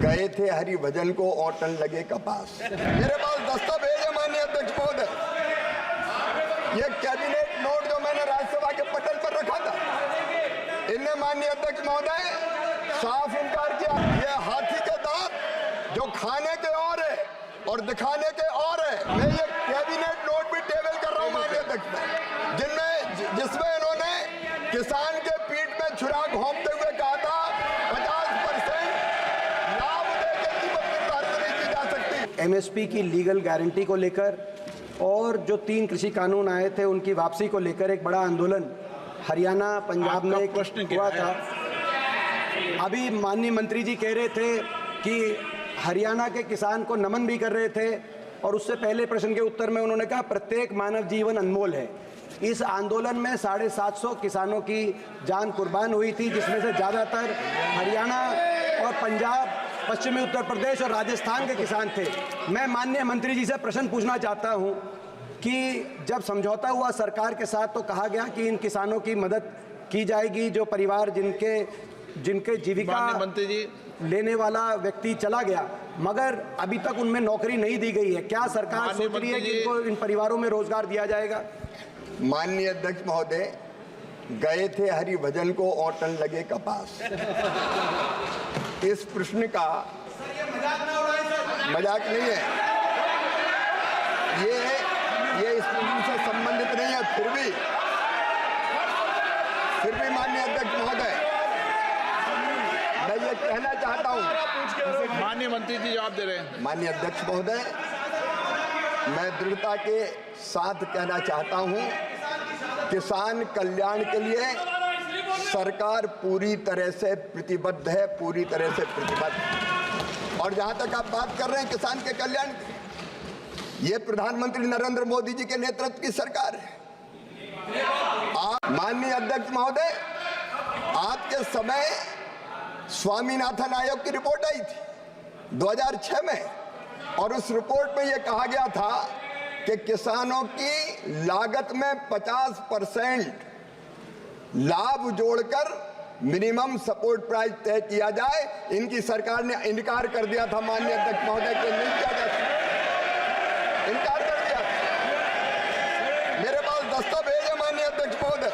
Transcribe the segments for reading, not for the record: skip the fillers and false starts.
गए थे हरिभजन को औटन लगे कपास। मेरे पास दस्तावेज है माननीय अध्यक्ष महोदय, ये कैबिनेट नोट जो मैंने राज्यसभा के पटल पर रखा था, इनने माननीय अध्यक्ष महोदय साफ इनकार किया। ये हाथी के दांत जो खाने के और है और दिखाने के और है। मैं ये कैबिनेट नोट भी टेबल कर रहा हूं माननीय अध्यक्ष, जिसमें इन्होंने किसान के पीठ में छुरा घोंपते हुए कहा था 50% लाभ देकर कीमत निर्धारित नहीं की जा सकती। एमएसपी की लीगल गारंटी को लेकर और जो 3 कृषि कानून आए थे उनकी वापसी को लेकर एक बड़ा आंदोलन हरियाणा पंजाब में हुआ था। अभी माननीय मंत्री जी कह रहे थे कि हरियाणा के किसान को नमन भी कर रहे थे और उससे पहले प्रश्न के उत्तर में उन्होंने कहा प्रत्येक मानव जीवन अनमोल है। इस आंदोलन में 750 किसानों की जान कुर्बान हुई थी, जिसमें से ज़्यादातर हरियाणा और पंजाब, पश्चिमी उत्तर प्रदेश और राजस्थान के किसान थे। मैं माननीय मंत्री जी से प्रश्न पूछना चाहता हूं कि जब समझौता हुआ सरकार के साथ तो कहा गया कि इन किसानों की मदद की जाएगी, जो परिवार जिनके जीविका मंत्री जी लेने वाला व्यक्ति चला गया, मगर अभी तक उनमें नौकरी नहीं दी गई है। क्या सरकार सोच रही है कि इनको इन परिवारों में रोजगार दिया जाएगा? माननीय अध्यक्ष महोदय, गए थे हरिभजन को औटन लगे कपास। इस प्रश्न का मजाक नहीं है, ये इस प्रश्न से संबंधित नहीं है। फिर भी माननीय अध्यक्ष महोदय, मैं ये कहना चाहता हूं। माननीय मंत्री जी जवाब दे रहे हैं। माननीय अध्यक्ष महोदय, मैं दृढ़ता के साथ कहना चाहता हूं, किसान कल्याण के लिए सरकार पूरी तरह से प्रतिबद्ध है, पूरी तरह से प्रतिबद्ध। और जहां तक आप बात कर रहे हैं किसान के कल्याण की, ये प्रधानमंत्री नरेंद्र मोदी जी के नेतृत्व की सरकार है। आप माननीय अध्यक्ष महोदय, आपके समय स्वामीनाथन आयोग की रिपोर्ट आई थी 2006 में, और उस रिपोर्ट में यह कहा गया था कि किसानों की लागत में 50% लाभ जोड़कर मिनिमम सपोर्ट प्राइस तय किया जाए। इनकी सरकार ने इनकार कर दिया था माननीय अध्यक्ष महोदय कि नहीं किया जा सकता, इनकार कर दिया। मेरे पास दस्तावेज है माननीय अध्यक्ष महोदय,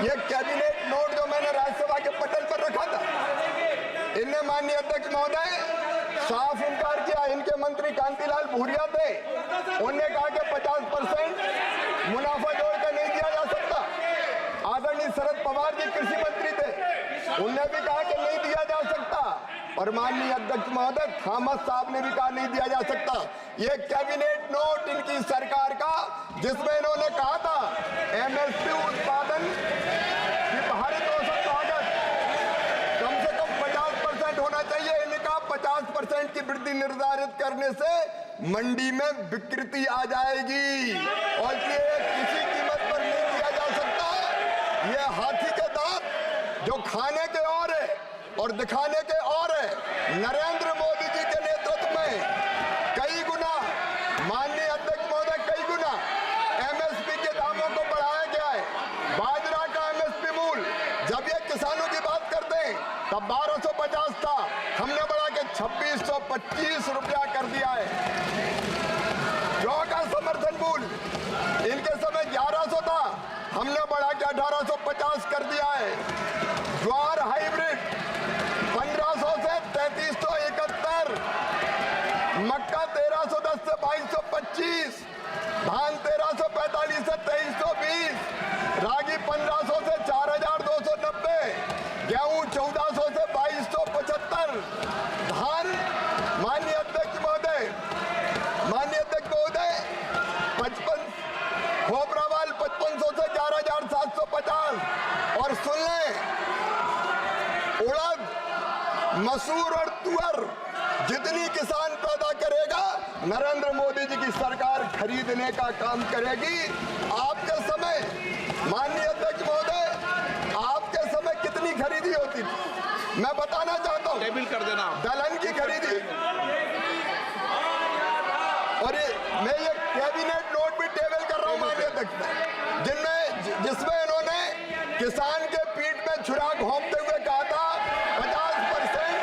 ये कैबिनेट नोट जो मैंने राज्यसभा के पटल पर रखा था, इनने माननीय अध्यक्ष महोदय साफ इनकार किया। इनके मंत्री कांतिलाल भूरिया थे, उन्होंने कहा कि 50% मुनाफा जोड़कर नहीं दिया जा सकता। आदरणीय शरद पवार जी कृषि मंत्री थे, उन्होंने भी कहा कि नहीं दिया जा सकता। और माननीय अध्यक्ष महोदय थॉमस साहब ने भी कहा नहीं दिया जा सकता। ये कैबिनेट नोट इनकी सरकार का, जिसमें इन्होंने कहा था एमएसपी उत्पादन की भारित औसत लागत कम से कम 50% होना चाहिए। इन्हें कहा 50% की वृद्धि निर्धारित करने से मंडी में विकृति आ जाएगी और ये किसी कीमत पर नहीं दिया जा सकता। ये हाथी के दांत जो खाने के और है और दिखाने के और है। नरेंद्र मोदी जी के नेतृत्व में कई गुना, माननीय अध्यक्ष महोदय, कई गुना एमएसपी के दामों को बढ़ाया गया है। बाजरा का एमएसपी मूल्य जब ये किसानों की बात करते हैं तब 1250 था, हमने बढ़ा के 2625 रुपया कर दिया है। जौ का समर्थन मूल्य इनके समय 1100 था, हमने बढ़ा के 1850 कर दिया है। ज्वार हाइब्रिड 1500 से 3371, मक्का 1310 से 2225, धान 1345 से 2320, रागी 1500 से 4290, गेहूं 1400 से 2275, धान माननीय अध्यक्ष महोदय 55, खोपरावाल 5500 से 4750। और सुन लें, उड़द, मसूर और तुअर जितनी किसान पैदा करेगा नरेंद्र मोदी जी की सरकार खरीदने का काम करेगी। आपके समय माननीय अध्यक्ष महोदय, आपके समय कितनी खरीदी होती थी मैं बताना चाहता हूं। टेबल कर देना। दलहन की खरीदी, और मैं ये कैबिनेट नोट भी टेबल कर रहा हूं माननीय अध्यक्ष, जिसमें इन्होंने किसान के पीठ में छुरा घोंपते हुए कहा था 50%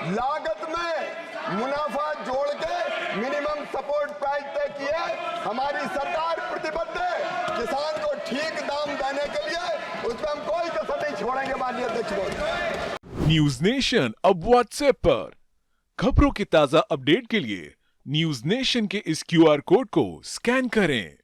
लागत में मुनाफा जोड़ के मिनिमम सपोर्ट प्राइस तय किए। हमारी सरकार प्रतिबद्ध है किसान को ठीक दाम देने के लिए, उसमें हम कोई कसर नहीं छोड़ेंगे। माननीय अध्यक्ष महोदय, न्यूज नेशन अब व्हाट्सएप पर खबरों की ताजा अपडेट के लिए न्यूज नेशन के इस क्यूआर कोड को स्कैन करें।